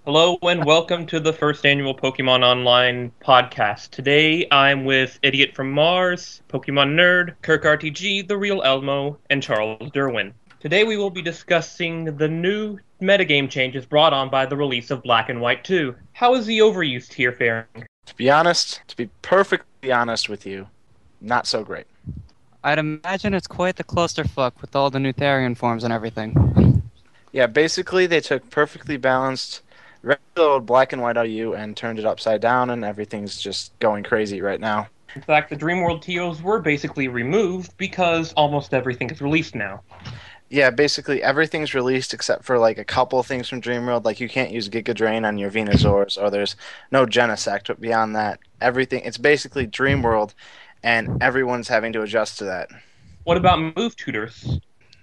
Hello and welcome to the first annual Pokemon Online podcast. Today I'm with Idiot from Mars, Pokemon Nerd, Kyrk RTG, the Real Elmo, and Charles Derwin. Today we will be discussing the new metagame changes brought on by the release of Black and White 2. How is the overuse tier faring? To be perfectly honest with you, not so great. I'd imagine it's quite the clusterfuck with all the new Therian forms and everything. Yeah, basically they took perfectly balanced regular old Black and White OU and turned it upside down, and everything's just going crazy right now. In fact, the Dream World TOs were basically removed because almost everything is released now. Yeah, basically everything's released except for like a couple of things from Dream World, like you can't use Giga Drain on your Venusaurs, or there's no Genesect, but beyond that, everything, it's basically Dream World, and everyone's having to adjust to that. What about move tutors?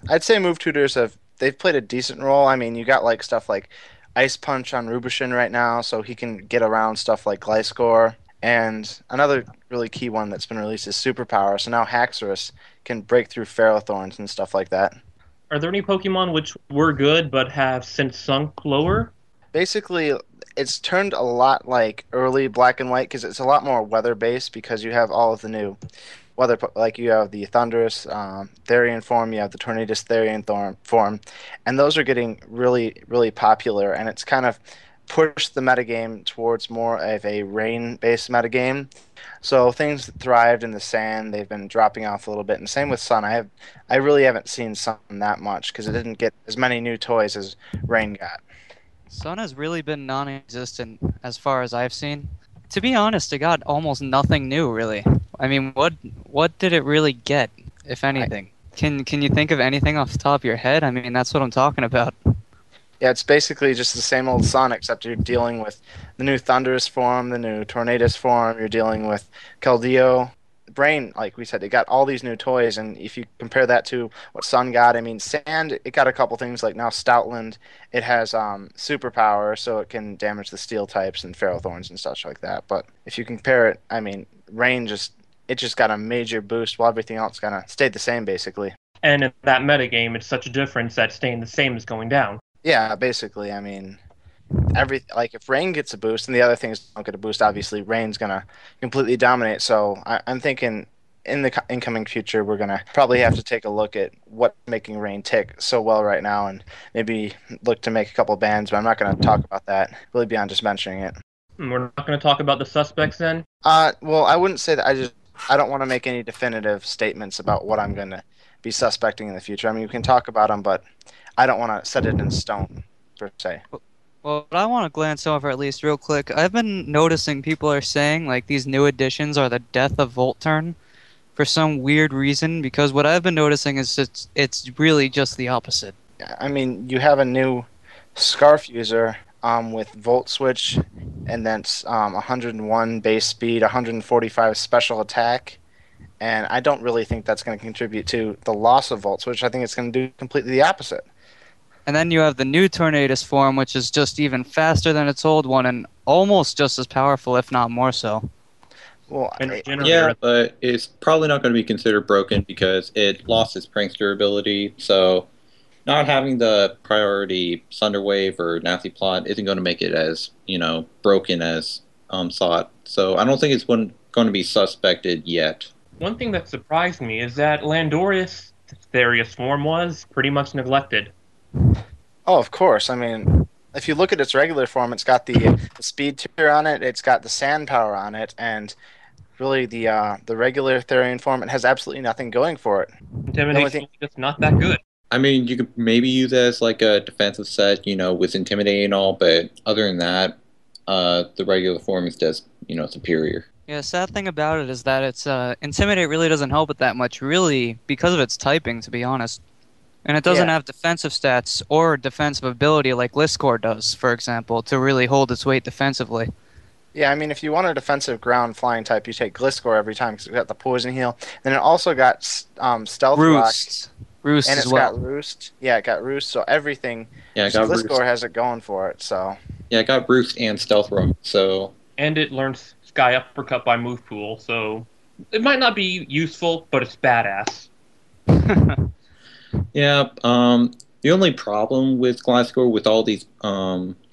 I'd say move tutors they've played a decent role. I mean, you got like stuff like Ice Punch on Rubishin right now, so he can get around stuff like Gliscor. And another really key one that's been released is Superpower, so now Haxorus can break through Ferrothorns and stuff like that. Are there any Pokemon which were good but have since sunk lower? Basically, it's turned a lot like early Black and White because it's a lot more weather-based because you have all of the new weather, like you have the Thunderous Therian form, you have the Tornadus Therian form, and those are getting really, really popular, and it's kind of pushed the metagame towards more of a rain-based metagame. So things that thrived in the sand, they've been dropping off a little bit, and same with Sun. I really haven't seen Sun that much because it didn't get as many new toys as Rain got. Sun has really been non-existent as far as I've seen. To be honest, it got almost nothing new, really. I mean, what did it really get, if anything? Can you think of anything off the top of your head? I mean, that's what I'm talking about. Yeah, it's basically just the same old Sun, except you're dealing with the new Thunderous form, the new Tornadus form, you're dealing with Keldeo. Brain, like we said, they got all these new toys, and if you compare that to what Sun got, I mean, Sand, it got a couple things, like now Stoutland, it has Superpower, so it can damage the Steel types and Ferrothorns and such like that. But if you compare it, I mean, Rain just got a major boost while everything else kind of stayed the same, basically. And in that metagame, it's such a difference that staying the same is going down. Yeah, basically, I mean, if Rain gets a boost and the other things don't get a boost, obviously Rain's gonna completely dominate. So I'm thinking in the incoming future we're gonna probably have to take a look at what's making Rain tick so well right now, and maybe look to make a couple bans. But I'm not gonna talk about that really beyond just mentioning it. We're not going to talk about the suspects then? Well, I wouldn't say that. I don't want to make any definitive statements about what I'm gonna be suspecting in the future. I mean, we can talk about them, but I don't want to set it in stone per se. Well, what I want to glance over at least real quick, I've been noticing people are saying like these new additions are the death of Volturn for some weird reason, because what I've been noticing is it's really just the opposite. I mean, you have a new Scarf user with Volt Switch, and then 101 base speed, 145 special attack, and I don't really think that's going to contribute to the loss of Volt Switch. I think it's going to do completely the opposite. And then you have the new Tornadus form, which is just even faster than its old one and almost just as powerful, if not more so. Well, yeah, but it's probably not going to be considered broken because it lost its Pranks durability, so not having the priority Sunder Wave or Nasty Plot isn't going to make it as, broken as thought. So I don't think it's going to be suspected yet. One thing that surprised me is that Landorus' Therius form was pretty much neglected. Oh, of course. I mean, if you look at its regular form, it's got the speed tier on it, it's got the sand power on it, and really the regular Therian form, it has absolutely nothing going for it. Intimidation is just not that good. I mean, you could maybe use it as like a defensive set, with Intimidate and all, but other than that, the regular form is just, superior. Yeah, the sad thing about it is that it's Intimidate really doesn't help it that much, really, because of its typing, to be honest. And it doesn't have defensive stats or defensive ability like Gliscor does, for example, to really hold its weight defensively. Yeah, I mean, if you want a defensive ground flying type, you take Gliscor every time because it's got the Poison Heal. Then it also got Stealth Roost. Rock. Roost and as it's well. got Roost. Yeah, it got Roost, so everything. Yeah, it got Gliscor Roost. has it going for it, so. Yeah, it got Roost and Stealth Rock, so. And it learns Sky Uppercut by Move Pool, so it might not be useful, but it's badass. Yeah. The only problem with Gliscor with all these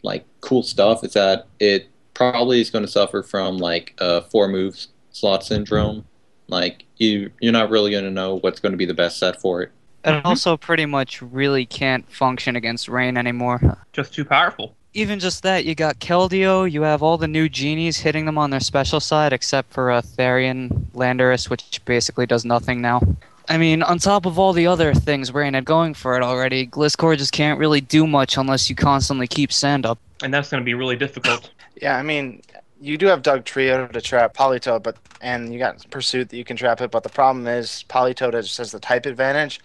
like cool stuff is that it probably is going to suffer from like 4 move slot syndrome. Like you're not really going to know what's going to be the best set for it. It also pretty much really can't function against rain anymore. Just too powerful. Even just that, you got Keldeo, you have all the new genies hitting them on their special side, except for Therian Landorus, which basically does nothing now. I mean, on top of all the other things Rain had going for it already, Gliscor just can't really do much unless you constantly keep sand up. And that's going to be really difficult. Yeah, I mean, you do have Dugtrio to trap Politoed, and you got Pursuit that you can trap it, but the problem is Politoed just has the type advantage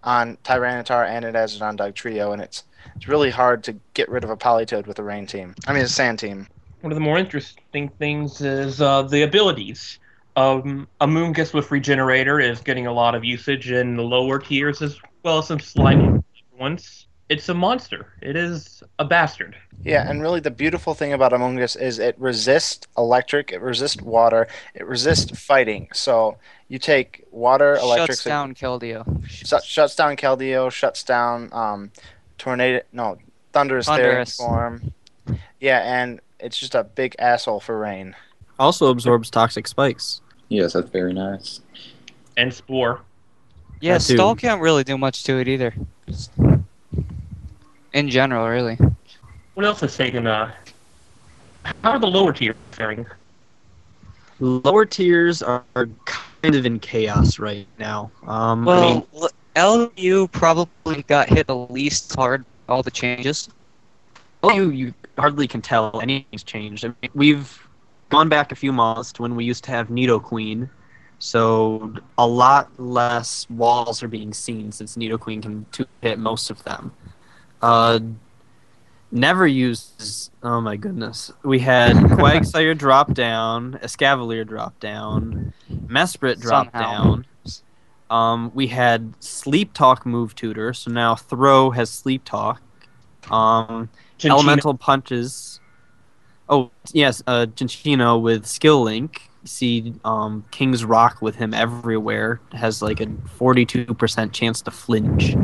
on Tyranitar, and it has it on Dugtrio, and it's really hard to get rid of a Politoed with a Rain team. I mean, a Sand team. One of the more interesting things is the abilities. Amoonguss with Regenerator is getting a lot of usage in the lower tiers as well as some slightly ones. It's a monster. It is a bastard. Yeah, and really the beautiful thing about Amoonguss is it resists electric, it resists water, it resists fighting. So you take water, electric... Shuts down Keldeo. Shuts down Keldeo, shuts down Thunderous Therian form. Yeah, and it's just a big asshole for Rain. Also absorbs toxic spikes. Yes, that's very nice. And Spore. Yeah, That too. Stall can't really do much to it either. In general, really. What else is taken? How are the lower tiers faring? Lower tiers are kind of in chaos right now. Well, LU probably got hit the least hard by all the changes. You hardly can tell anything's changed. I mean, we've gone back a few months to when we used to have Nidoqueen, so a lot less walls are being seen since Nidoqueen can hit most of them. Never uses. Oh my goodness. We had Quagsire drop down, Escavalier drop down, Mesprit drop down. We had Sleep Talk move tutor, so now Throw has Sleep Talk. Elemental punches. Oh yes, Cinccino with Skill Link. You see, King's Rock with him everywhere has like a 42% chance to flinch.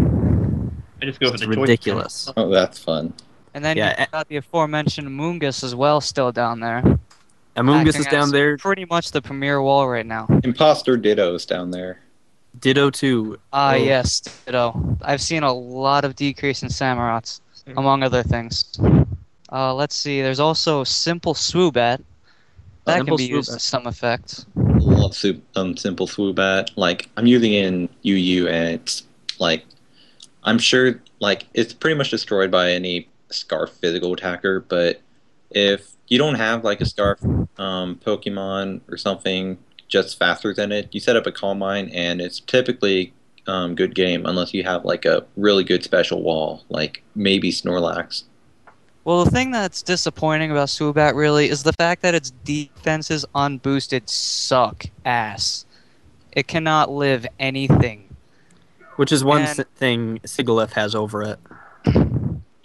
I just go for It's the ridiculous. Oh, that's fun. And then Yeah, you got the aforementioned Amoonguss as well still down there. Amoonguss Acting is down as there. Pretty much the premier wall right now. Imposter Ditto's down there. Ditto 2. Yes, Ditto. I've seen a lot of decrease in Samurots, among other things. Let's see, there's also Simple Swoobat. That can be used to some effect. Love Simple Swoobat. Like, I'm using it in UU, and it's, like, I'm sure, like, it's pretty much destroyed by any Scarf physical attacker, but if you don't have, like, a Scarf Pokemon or something just faster than it, you set up a Calm Mind, and it's typically good game unless you have, like, a really good special wall, like maybe Snorlax. Well, the thing that's disappointing about Swoobat really is the fact that its defenses unboosted suck ass. It cannot live anything. Which is one thing Sigilyph has over it.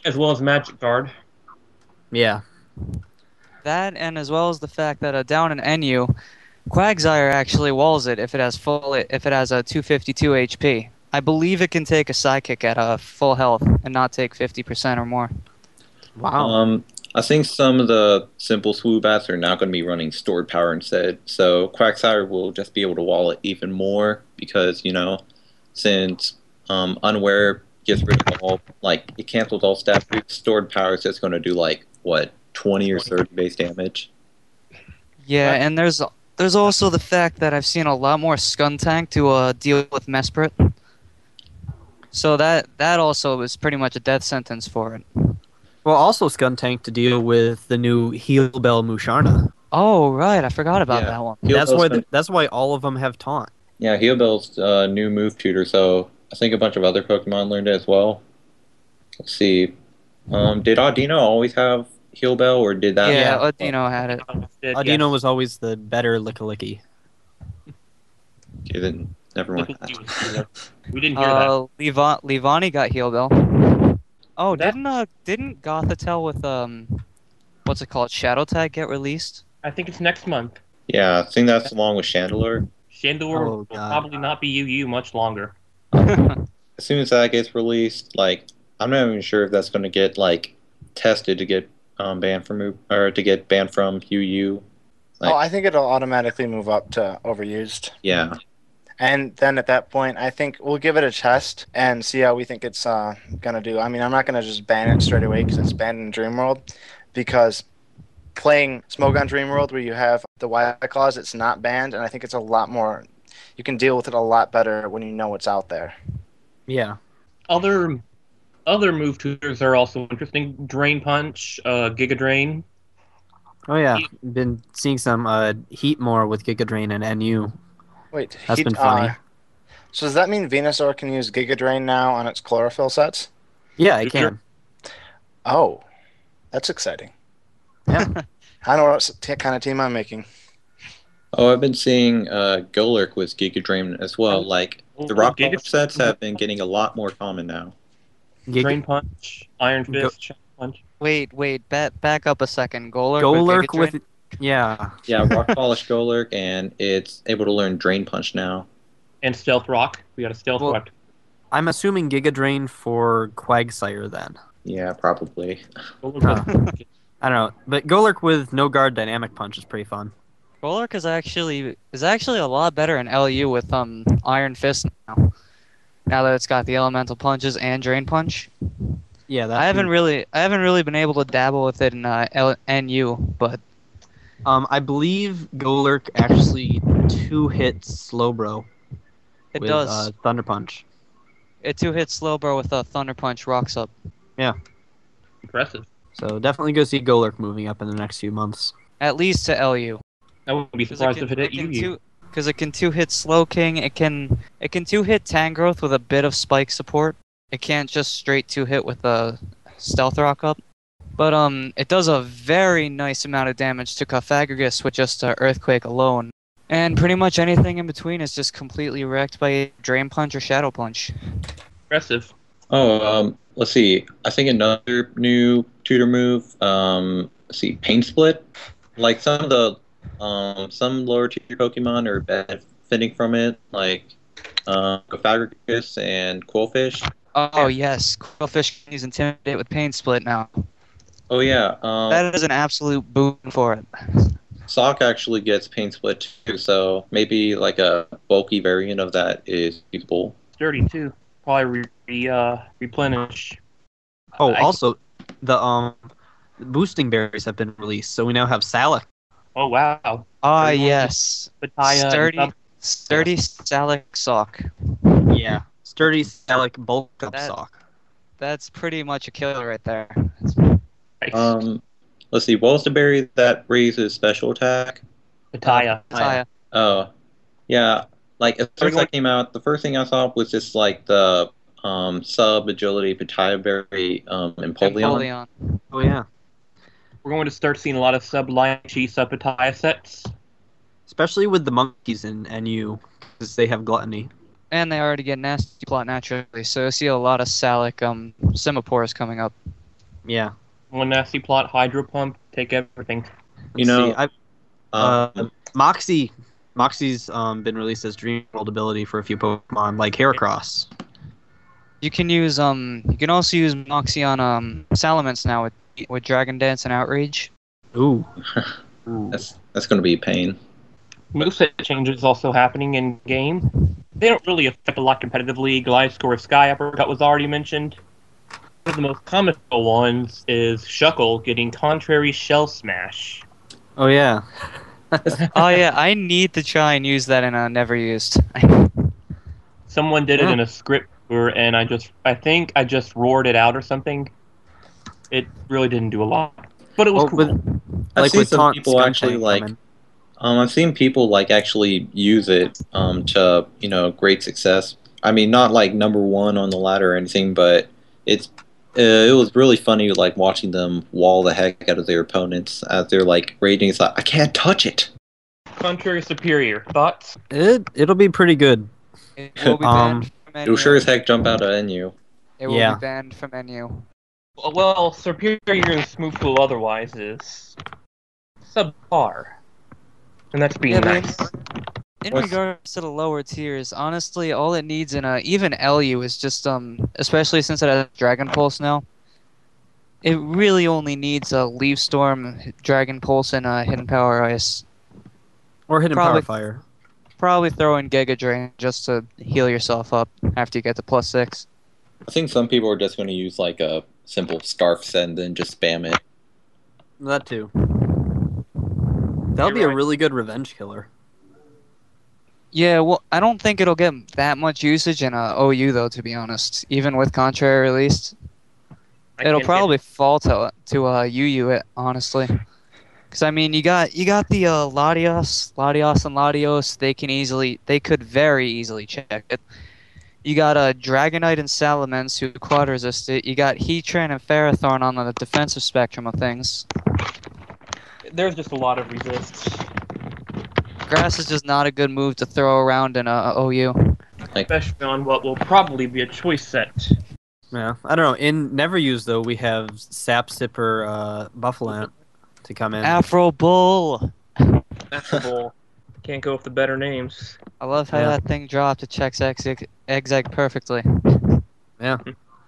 As well as Magic Guard. Yeah. That, and as well as the fact that down in NU, Quagsire actually walls it if it has a 252 HP. I believe it can take a Psychic at full health and not take 50% or more. Wow. I think some of the Simple Swoobats are now going to be running stored power instead, so Quagsire will just be able to wall it even more because, you know, since Unaware gets rid of all, like, it cancels all stat boosts, stored power is just going to do, like, what, 20 or 30 base damage? Yeah, and there's also the fact that I've seen a lot more Skuntank to deal with Mesprit. So that also is pretty much a death sentence for it. Well, also Skuntank to deal with the new Heal Bell Musharna. Oh, right. I forgot about that one. That's why all of them have Taunt. Yeah, Heal Bell's new move tutor, so I think a bunch of other Pokemon learned it as well. Let's see. Did Audino always have Heal Bell, or did that... Yeah, Audino had it. Audino was always the better Lickilicky. Okay, then never mind. We didn't hear that. Levani got Heal Bell. Oh, didn't Gothitelle with what's it called, Shadow Tag get released? I think it's next month. Yeah, I think that's along with Chandelure. Chandelure will probably not be UU much longer. as soon as that gets released, like I'm not even sure if that's going to get like tested to get banned from or to get banned from UU. Like, I think it'll automatically move up to overused. yeah. And then at that point, I think we'll give it a test and see how we think it's gonna do. I mean, I'm not gonna just ban it straight away because it's banned in Dream World, because playing Smoke on Dream World where you have the Wi clause, it's not banned, and I think it's a lot more. You can deal with it a lot better when you know what's out there. Yeah. Other move tutors are also interesting. Drain Punch, Giga Drain. Oh yeah, been seeing some heat more with Giga Drain and NU. Wait, That's been funny. So does that mean Venusaur can use Giga Drain now on its chlorophyll sets? Yeah, it can. Oh, that's exciting. Yeah. I don't know what kind of team I'm making. Oh, I've been seeing Golurk with Giga Drain as well. Like the rock sets have been getting a lot more common now. Drain Punch, Iron Fist, Shadow Punch. Wait, back up a second. Golurk with yeah. Yeah, Rock Polish Golurk, and it's able to learn Drain Punch now. And Stealth Rock. We got a Stealth Rock. I'm assuming Giga Drain for Quagsire then. Yeah, probably. I don't know, but Golurk with no guard dynamic punch is pretty fun. Golurk is actually a lot better in LU with Iron Fist now. Now that it's got the elemental punches and drain punch. Yeah, I haven't really been able to dabble with it in NU, but I believe Golurk actually 2-hits Slowbro. It with, does. Thunder Punch. It 2-hits Slowbro with a Thunder Punch rocks up. Yeah. Impressive. So definitely go see Golurk moving up in the next few months. At least to LU. I wouldn't be surprised if it hit UU. Because it can 2-hit Slowking. It can 2-hit Tangrowth with a bit of spike support. It can't just straight 2-hit with a Stealth Rock up. But it does a very nice amount of damage to Cofagrigus with just Earthquake alone. And pretty much anything in between is just completely wrecked by Drain Punch or Shadow Punch. Impressive. Oh, let's see. I think another new tutor move. Let's see, Pain Split. Like some of the some lower tier Pokemon are benefiting from it, like Cofagrigus and Quillfish. Oh yes, Quillfish can use Intimidate with Pain Split now. Oh yeah. That is an absolute boon for it. Sock actually gets Pain Split too, so maybe like a bulky variant of that is usable. Sturdy too. Probably replenish. Oh, also the boosting berries have been released, so we now have Salic. Oh wow. Ah yes, sturdy Salic Sock. Yeah, sturdy Salic bulk up Sock. That's pretty much a killer right there. Nice. Let's see. What was the berry that raises special attack? Pataya. Oh, yeah. Like as soon as that came out, the first thing I saw was just like the sub agility Pataya berry Empoleon. Oh yeah. We're going to start seeing a lot of sub Lychee, sub Pataya sets. Especially with the monkeys in NU, because they have gluttony. And they already get nasty plot naturally, so I see a lot of Salic Semaphores coming up. Yeah. One nasty plot, Hydro Pump, take everything. Moxie's been released as Dream World ability for a few Pokemon, like Heracross. You can use you can also use Moxie on Salamence now with Dragon Dance and Outrage. Ooh. That's going to be a pain. Moveset changes also happening in game. They don't really affect a lot competitively. Gliscor Sky Uppercut was already mentioned. One of the most comical ones is Shuckle getting Contrary Shell Smash. Oh yeah. Oh yeah, I need to try and use that and never used. Someone did it in a script and I think I just roared it out or something. It really didn't do a lot, but it was cool. I've seen some people actually I've seen people like actually use it to great success. I mean, not like #1 on the ladder or anything, but it was really funny like watching them wall the heck out of their opponents as they're like raging. It's like, I can't touch it. Contrary Serperior, thoughts? It'll be pretty good. It will be banned from NU. It'll sure as heck jump out of NU. It will be banned from NU. Well, Serperion's move pool otherwise is subpar. And that's being nice. In What's- regards to the lower tiers, honestly, all it needs in even LU is just especially since it has Dragon Pulse now, it really only needs a Leaf Storm, Dragon Pulse, and Hidden Power Ice. Or Hidden Probably- Power Fire. Probably throw in Giga Drain just to heal yourself up after you get to +6. I think some people are just going to use like a simple Scarf set and then just spam it. That too. That would be You're a right. really good revenge killer. Yeah, well, I don't think it'll get that much usage in OU though, to be honest. Even with Contrary released, I it'll can't probably fall to UU it honestly. Because I mean, you got the Latios, and Latios. They could very easily check it. You got Dragonite and Salamence who quad resist it. You got Heatran and Ferrothorn on the defensive spectrum of things. There's just a lot of resists. Grass is just not a good move to throw around in OU. Especially on what will probably be a choice set. Yeah, I don't know. In Never Use though, we have Sap Sipper, Buffalo to come in. Afro Bull. Affable. Can't go with the better names. I love how Yeah. that thing dropped. It checks Exeg perfectly. Yeah.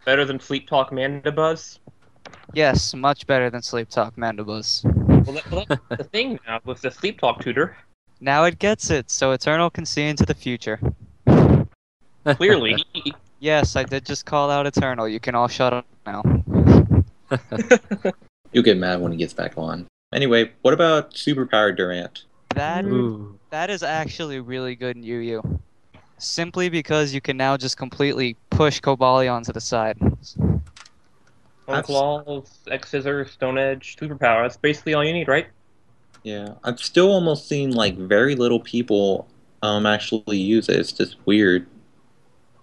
Better than Sleep Talk Mandibuzz. Yes, much better than Sleep Talk Mandibuzz. Well, that's the thing now with the Sleep Talk tutor. Now it gets it, so Eternal can see into the future. Clearly. Yes, I did just call out Eternal. You can all shut up now. You'll get mad when he gets back on. Anyway, what about Superpowered Durant? Ooh. That is actually really good in UU. Simply because you can now just completely push Cobalion to the side. One Claws, X Scissor, Stone Edge, Superpower. That's basically all you need, right? Yeah, I've still almost seen like very little people actually use it. It's just weird.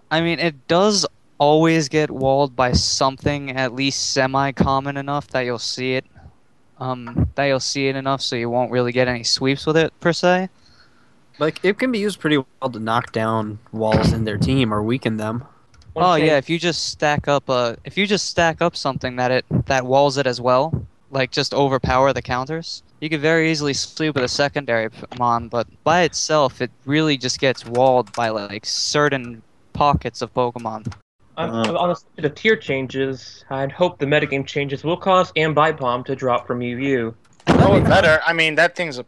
I mean, it does always get walled by something at least semi-common enough that you'll see it. Enough so you won't really get any sweeps with it, per se. Like, it can be used pretty well to knock down walls in their team or weaken them. One Yeah, change- if you just stack up something that walls it as well, like just overpower the counters, you could very easily sweep with a secondary Pokemon, but by itself, it really just gets walled by like certain pockets of Pokemon. On the tier changes, I'd hope the metagame changes will cause Ambipom to drop from UU. Oh, better. I mean, that thing's a.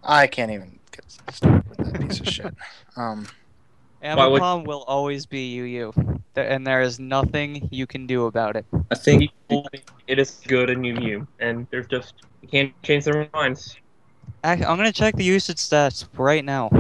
I can't even get started with that piece of shit. Why would- Ambipom will always be UU, and there is nothing you can do about it. I think People think it is good in UU, and there's just you can't change their minds. I'm gonna check the usage stats right now.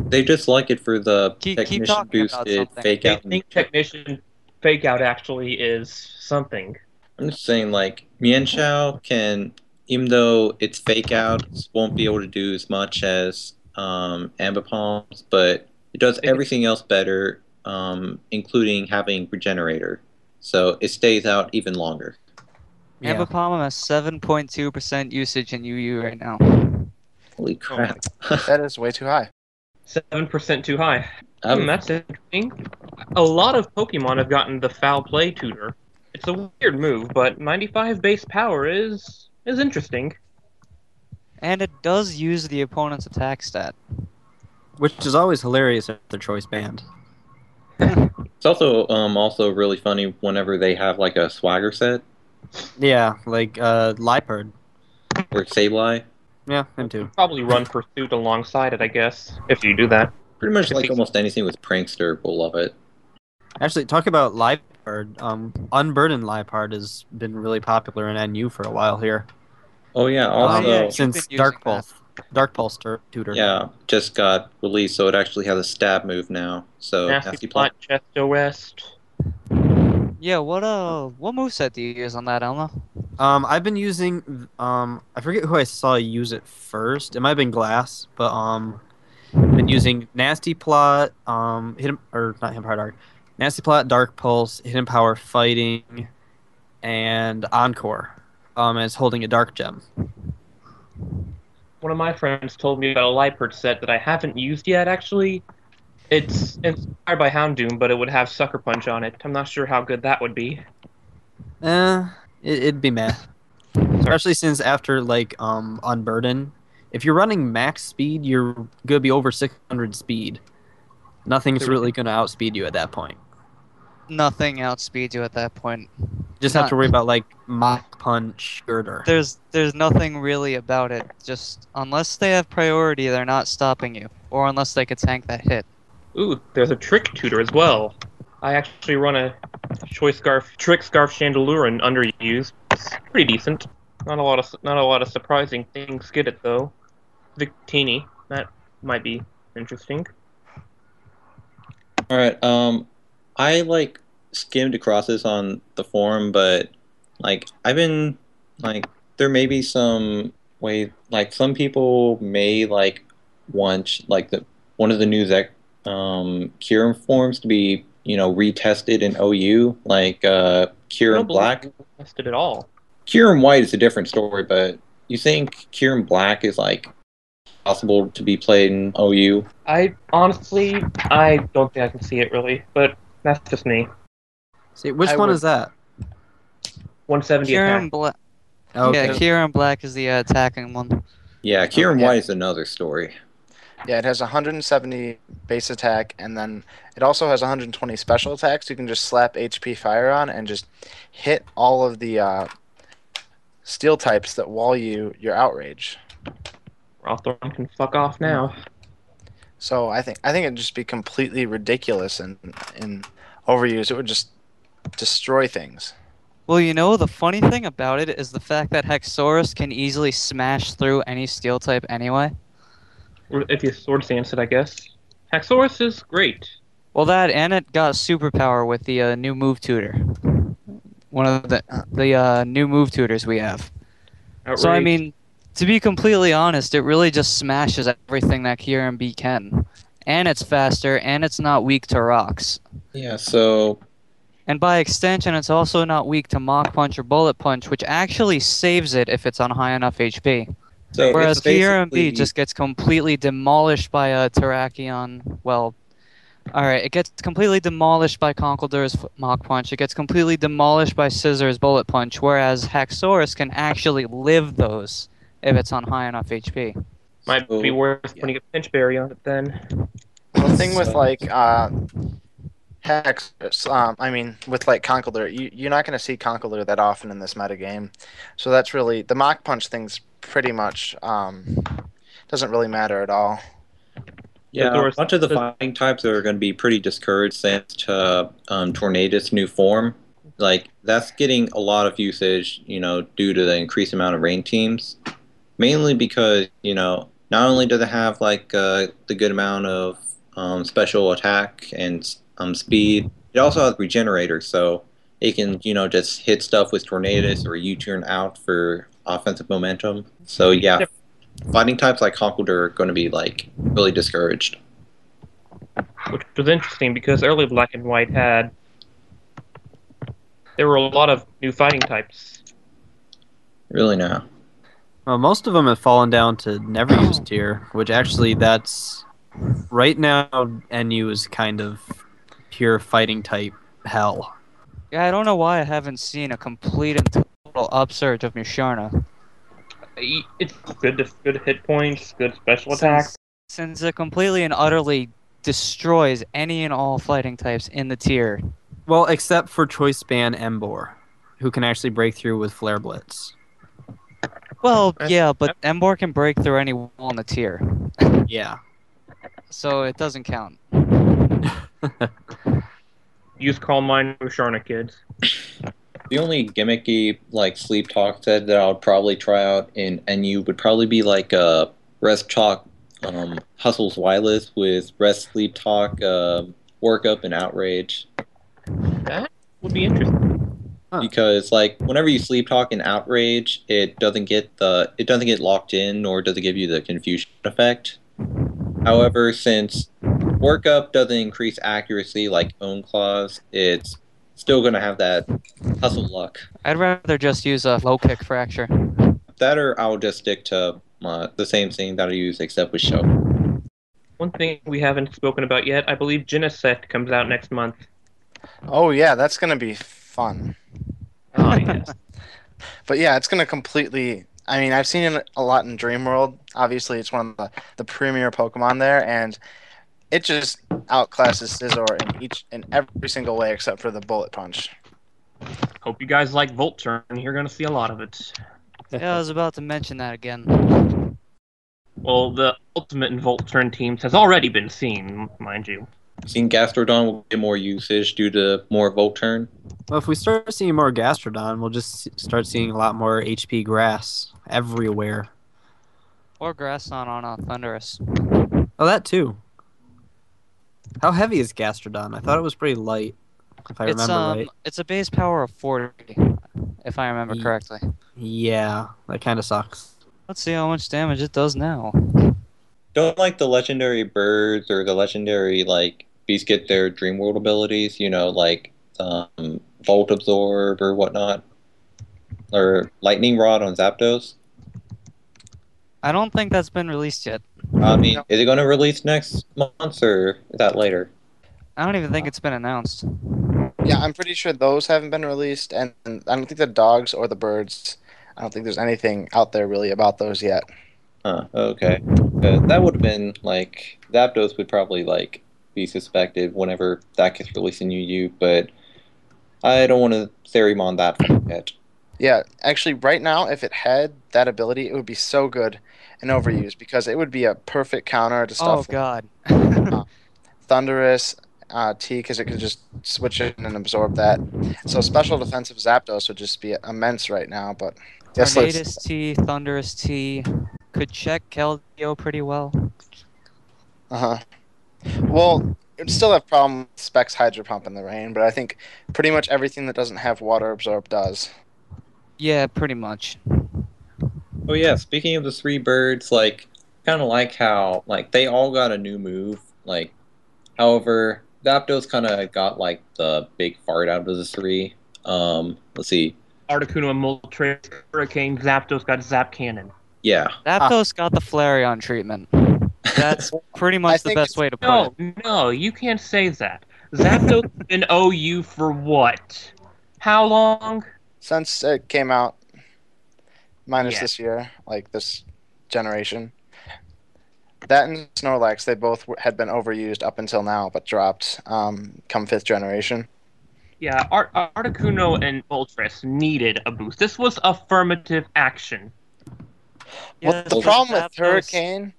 they just like it for the Keep technician talking about boosted something. fake They out. think Technician Fake Out actually is something. I'm just saying, like, Mienshao can, even though its fake outs won't be able to do as much as Ambipom's, but it does everything else better, including having Regenerator. So it stays out even longer. Yeah. Ambipom has 7.2% usage in UU right now. Holy crap. That is way too high. 7% too high. Um, That's interesting. A lot of Pokemon have gotten the Foul Play tutor. It's a weird move, but 95 base power is interesting. And it does use the opponent's attack stat. Which is always hilarious if their choice banned. It's also really funny whenever they have like a swagger set Yeah, like Liepard. or Sableye. Yeah, him too. Probably run Pursuit alongside it, I guess, if you do that. Pretty much like almost anything with Prankster will love it. Actually, talk about Liepard. Unburdened Liepard has been really popular in NU for a while here. Oh yeah, also yeah, you've Since been Dark using that. Pulse. Dark Pulse tutor. yeah, just got released, so it actually has a stab move now. So Nasty Plot, Chesto West. Yeah, what moveset do you use on that, Elmo? I've been using I forget who I saw use it first. It might have been Glass, but been using Nasty Plot, Hidden or not Hidden Power Dark. Nasty Plot, Dark Pulse, Hidden Power Fighting, and Encore. As holding a Dark Gem. One of my friends told me about a Liepard set that I haven't used yet, actually. It's inspired by Houndoom, but it would have Sucker Punch on it. I'm not sure how good that would be. It'd be meh. Especially since after like Unburden, If you're running max speed, you're going to be over 600 speed. Nothing's really going to outspeed you at that point. Nothing outspeeds you at that point. Just have to worry about like Mach Punch, Girder. There's nothing really about it. Just unless they have priority, they're not stopping you, or unless they could tank that hit. Ooh, there's a trick tutor as well. I actually run a Trick Scarf Chandelure and underused. It's pretty decent. Not a lot of surprising things get it though. Victini, that might be interesting. All right. I like skimmed across this on the forum, but like I've been like there may be some way like some people may like want like one of the new Kyurem forms to be retested in OU like Kyurem Black. Tested at all. Kyurem White is a different story, but you think Kyurem Black is like possible to be played in OU? I don't think I can see it really, but that's just me. See, which one is that? 170 attack. Okay. Yeah, Kyurem Black is the attacking one. Yeah, Kyurem White is another story. Yeah, it has 170 base attack, and then it also has 120 special attacks. You can just slap HP Fire on and just hit all of the steel types that wall your outrage. Rothorn can fuck off now. So I think it'd just be completely ridiculous and overused. It would just destroy things. Well, the funny thing about it is the fact that Haxorus can easily smash through any steel type anyway. If you sword stance it, I guess. Haxorus is great. Well, that and it got superpower with the new move tutor. One of the new move tutors we have. Outrage. So I mean, to be completely honest, it really just smashes everything that Kyurem-B can. And it's faster, and it's not weak to rocks. Yeah, so... And by extension, it's also not weak to Mach Punch or Bullet Punch, which actually saves it if it's on high enough HP. So whereas Kyurem-B just gets completely demolished by a Terrakion. Well, alright, it gets completely demolished by Conkeldurr's Mach Punch. It gets completely demolished by Scissor's Bullet Punch, whereas Haxorus can actually live those if it's on high enough HP. Might be worth putting a pinch berry on it then. The thing with like with like Conkeldurr, you're not going to see Conkeldurr that often in this metagame. So that's really the Mach Punch thing's pretty much doesn't really matter at all. Yeah, a bunch of the fighting types are going to be pretty discouraged thanks to Tornadus' new form. Like that's getting a lot of usage, due to the increased amount of rain teams. Mainly because, not only does it have like the good amount of special attack and speed, it also has Regenerator, so it can, just hit stuff with Tornadus or U-turn out for offensive momentum. So yeah, fighting types like Conkeldurr are going to be like really discouraged. Which was interesting because early Black and White there were a lot of new fighting types. Really now. Well, most of them have fallen down to never use tier, which actually that's right now NU is kind of pure fighting type hell. Yeah, I don't know why I haven't seen a complete and total upsurge of Musharna. It's good hit points, good special attacks. Since it completely and utterly destroys any and all fighting types in the tier. Well, except for Choice Band Embor, who can actually break through with Flare Blitz. Well, yeah, but Embor can break through any wall in the tier. Yeah. So it doesn't count. Use Calm Mind Musharna, kids. The only gimmicky like sleep talk set that I would probably try out in NU would probably be like Rest Talk Hustles Wireless with Rest Sleep Talk, Work Up and Outrage. That would be interesting. Huh. Because like whenever you sleep talk in Outrage, it doesn't get locked in, nor does it give you the confusion effect. However, since Work Up doesn't increase accuracy like Own Claws, it's still going to have that hustle luck. I'd rather just use a low kick fracture. That or I'll just stick to the same thing that I use except with Show. One thing we haven't spoken about yet, I believe Genesect comes out next month. Oh yeah, that's going to be fun. Oh yes. But yeah, it's going to completely I mean, I've seen it a lot in Dream World. Obviously, it's one of the premier Pokemon there, and it just outclasses Scizor in every single way except for the Bullet Punch. Hope you guys like Volt Turn. You're going to see a lot of it. Yeah, I was about to mention that again. Well, the Ultimate and Volt Turn teams has already been seen, mind you. Seeing Gastrodon will get more usage due to more Volturn. Well, if we start seeing more Gastrodon, we'll just start seeing a lot more HP grass everywhere. Or Grasson on Thundurus. Oh, that too. How heavy is Gastrodon? I thought it was pretty light, if I remember right. It's a base power of 40, if I remember correctly. Yeah, that kind of sucks. Let's see how much damage it does now. Don't like the legendary birds or the legendary beasts get their Dream World abilities, like Volt Absorb or whatnot. Or Lightning Rod on Zapdos. I don't think that's been released yet. I mean, is it going to release next month or is that later? I don't even think it's been announced. Yeah, I'm pretty sure those haven't been released, and I don't think the dogs or the birds, I don't think there's anything out there really about those yet. Huh, okay. That would have been, Zapdos would probably, be suspected whenever that gets released in UU, but I don't want to Therimon that far yet. Yeah, actually, right now, if it had that ability, it would be so good and overused, because it would be a perfect counter to stuff Oh, God. Thundurus, T, because it could just switch in and absorb that. So special defensive Zapdos would just be immense right now, but... Tornadus T, Thundurus T, could check Keldeo pretty well. Uh-huh. Well, it would still have problem with Specs Hydro Pump in the rain, but I think pretty much everything that doesn't have Water Absorb does. Yeah, pretty much. Oh yeah, speaking of the three birds, kind of like how, they all got a new move, however, Zapdos kind of got, the big fart out of the three. Let's see. Articuno and Moltres, Hurricane, Zapdos got Zap Cannon. Yeah. Zapdos got the Flareon treatment. That's pretty much the best way to put it. No, you can't say that. Zapdos has been OU for what? How long? Since it came out, minus this year, this generation. That and Snorlax, they both had been overused up until now, but dropped come 5th generation. Yeah, Articuno and Moltres needed a boost. This was affirmative action. Well, the problem with Hurricane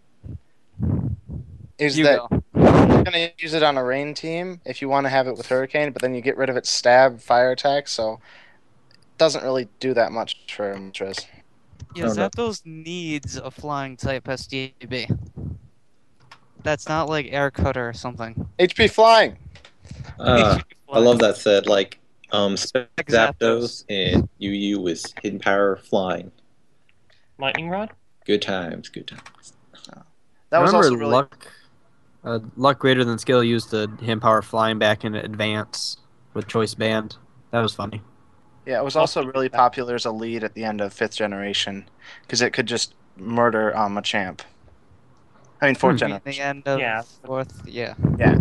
is that you're going to use it on a rain team if you want to have it with Hurricane, but then you get rid of its stab fire attack, so it doesn't really do that much for Moltres. Yeah, Zapdos needs a flying type SDB. That's not like Air Cutter or something. HP Flying! I love that set. Zapdos and UU with Hidden Power Flying. Lightning Rod? Good times, good times. That was also really... Luck Greater Than Skill used the Hidden Power Flying back in Advance with Choice Band. That was funny. Yeah, it was also really popular as a lead at the end of 5th generation, because it could just murder a champ. I mean, 4th generation. The end of 4th, yeah. Yeah.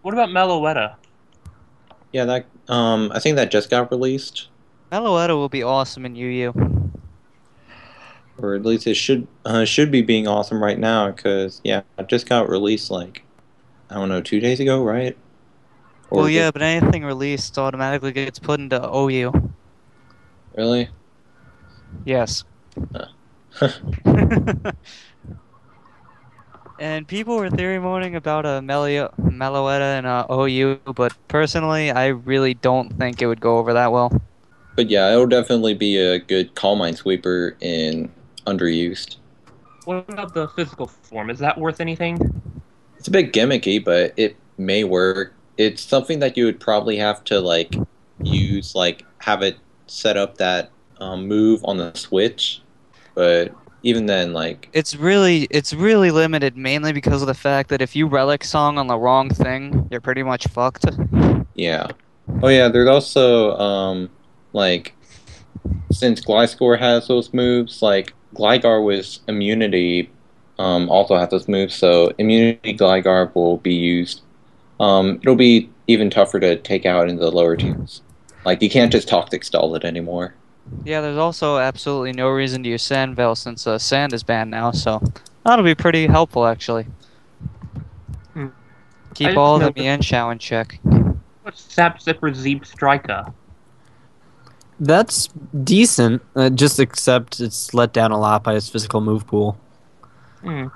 What about Meloetta? Yeah, that I think that just got released. Meloetta will be awesome in UU. Or at least it should be being awesome right now, because, yeah, it just got released, I don't know, 2 days ago, right? Well, yeah, but anything released automatically gets put into OU. Really? Yes. And people were theory-moaning about a Meloetta and OU, but personally, I really don't think it would go over that well. But yeah, it'll definitely be a good Calm Mind Sweeper in underused. What about the physical form? Is that worth anything? It's a bit gimmicky, but it may work. It's something that you would probably have to, use, have it set up that move on the Switch, but... Even then, it's really limited, mainly because of the fact that if you Relic Song on the wrong thing, you're pretty much fucked. Yeah. Oh yeah, there's also since Gliscor has those moves, Gligar with Immunity also has those moves, so Immunity Gligar will be used. It'll be even tougher to take out in the lower tiers. You can't just Toxic Stall it anymore. Yeah, there's also absolutely no reason to use Sand Veil since sand is banned now, so that'll be pretty helpful actually. Hmm. Keep I all just of the noticed Mienshao in check. Sap Zipper Zeep Striker. That's decent, just except it's let down a lot by its physical move pool. Hmm.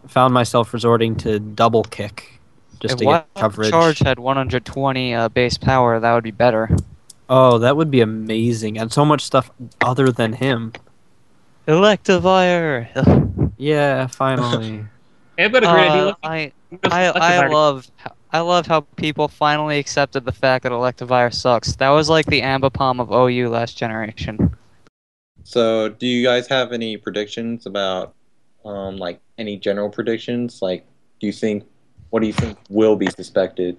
Found myself resorting to double kick just If to get Wild coverage. Charge had 120 base power, that would be better. Oh, that would be amazing. And so much stuff other than him. Electivire. Yeah, finally. Hey, I've got a great idea. Let's I just I Electivire. I love how people finally accepted the fact that Electivire sucks. That was like the Ambipom of OU last generation. So, do you guys have any predictions about, like any general predictions? Like, what do you think will be suspected?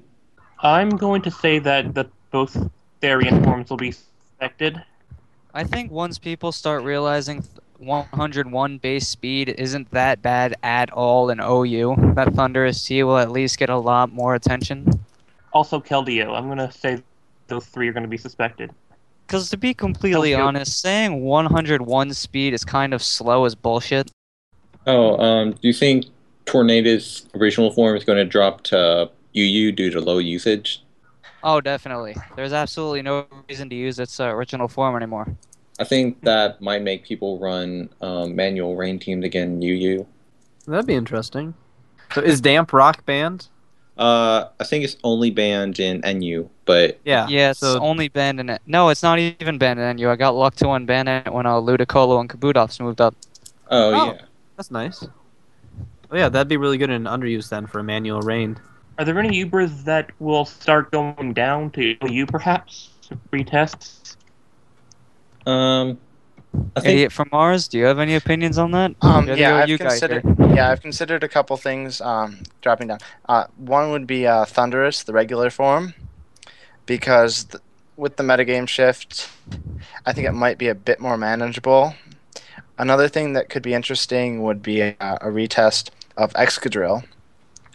I'm going to say that both Therian forms will be suspected. I think once people start realizing 101 base speed isn't that bad at all in OU, that Thunderous T will at least get a lot more attention. Also, Keldeo. I'm going to say those three are going to be suspected. Because to be completely Keldeo. honest, saying 101 speed is kind of slow as bullshit. Oh, do you think Tornado's original form is going to drop to UU due to low usage? Oh, definitely. There's absolutely no reason to use its original form anymore. I think that might make people run manual rain teams again in UU. That'd be interesting. So is Damp Rock banned? I think it's only banned in NU, but Yeah. Yeah, it's So only banned in it. No, it's not even banned in NU. I got luck to unban it when Ludicolo and Kabutops moved up. oh Oh. yeah. that's nice. Oh yeah, that'd be really good in underuse then for a manual rain. Are there any Ubers that will start going down to OU, perhaps? Retests? I think Idiot from Mars, do you have any opinions on that? You're the OU guy here. I've considered a couple things dropping down. One would be Thunderous, the regular form, because with the metagame shift, I think it might be a bit more manageable. Another thing that could be interesting would be a retest of Excadrill,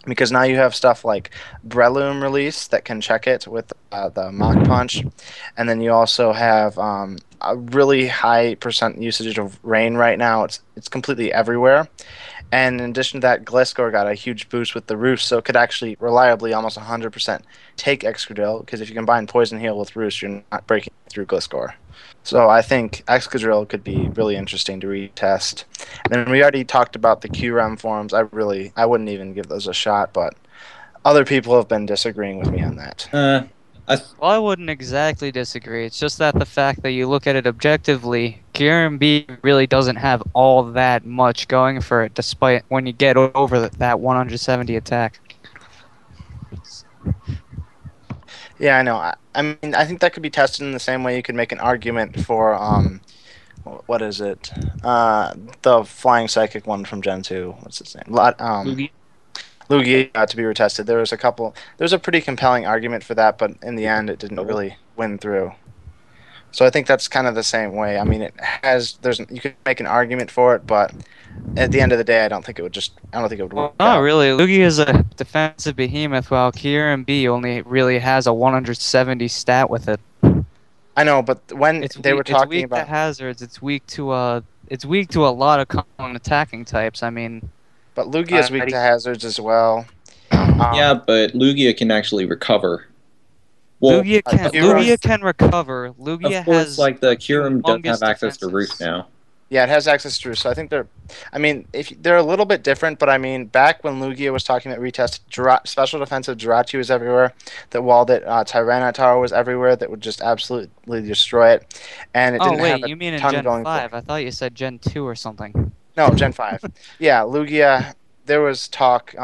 because now you have stuff like Breloom release that can check it with the Mach Punch, and then you also have a really high percent usage of Rain right now. It's completely everywhere. And in addition to that, Gliscor got a huge boost with the Roost, so it could actually reliably almost 100% take Excadrill, because if you combine Poison Heal with Roost, you're not breaking through Gliscor. So I think Excadrill could be really interesting to retest. And then we already talked about the Kyurem forms. I wouldn't even give those a shot, but other people have been disagreeing with me on that. Well, I wouldn't exactly disagree. It's just that the fact that you look at it objectively, Kyurem-B really doesn't have all that much going for it, despite when you get over that 170 attack. Yeah, I know. I mean, I think that could be tested in the same way you could make an argument for what is it? The flying psychic one from Gen 2. What's its name? Lugia? Lugia to be retested. There was a pretty compelling argument for that, but in the end, it didn't really win through. So I think that's kind of the same way. I mean, you could make an argument for it, but at the end of the day, I don't think it would work Not out. really. Lugia is a defensive behemoth, while Kyurem-B only really has a 170 stat with it. I know, but when they were It's talking weak about to hazards. It's weak to a lot of common attacking types. I mean, But Lugia is weak to hazards as well. yeah, but Lugia can actually recover. Well, Lugia can recover. Lugia of course, has like the Kyurem doesn't humongous have access to defenses. Roost now. Yeah, it has access to. So I think they're a little bit different, but I mean, back when Lugia was talking about retest, special defensive Jirachi was everywhere. That walled it. Tyranitar was everywhere. That would just absolutely destroy it. And it didn't have a you mean in ton Gen going 5? for it. I thought you said Gen 2 or something. No, Gen 5. Yeah, Lugia. There was talk.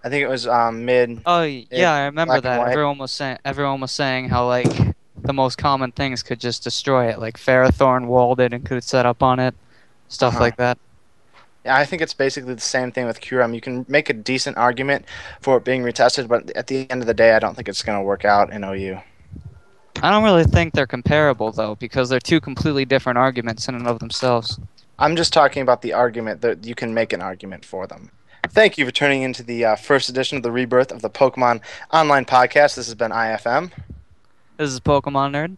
I think it was mid. Oh yeah, I remember Black and that. White. Everyone was saying how like the most common things could just destroy it, like Ferrothorn walled it and could set up on it, stuff like that. Yeah, I think it's basically the same thing with Kyurem. You can make a decent argument for it being retested, but at the end of the day, I don't think it's going to work out in OU. I don't really think they're comparable though, because they're two completely different arguments in and of themselves. I'm just talking about the argument that you can make an argument for them. Thank you for tuning into the first edition of the rebirth of the Pokemon Online podcast. This has been IFM. This is Pokemon Nerd.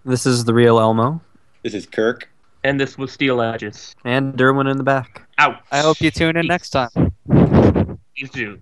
This is the Real Elmo. This is Kyrk. And this was SteelEdges. And Derwin in the back. Out. I hope you tune in next time. Please do.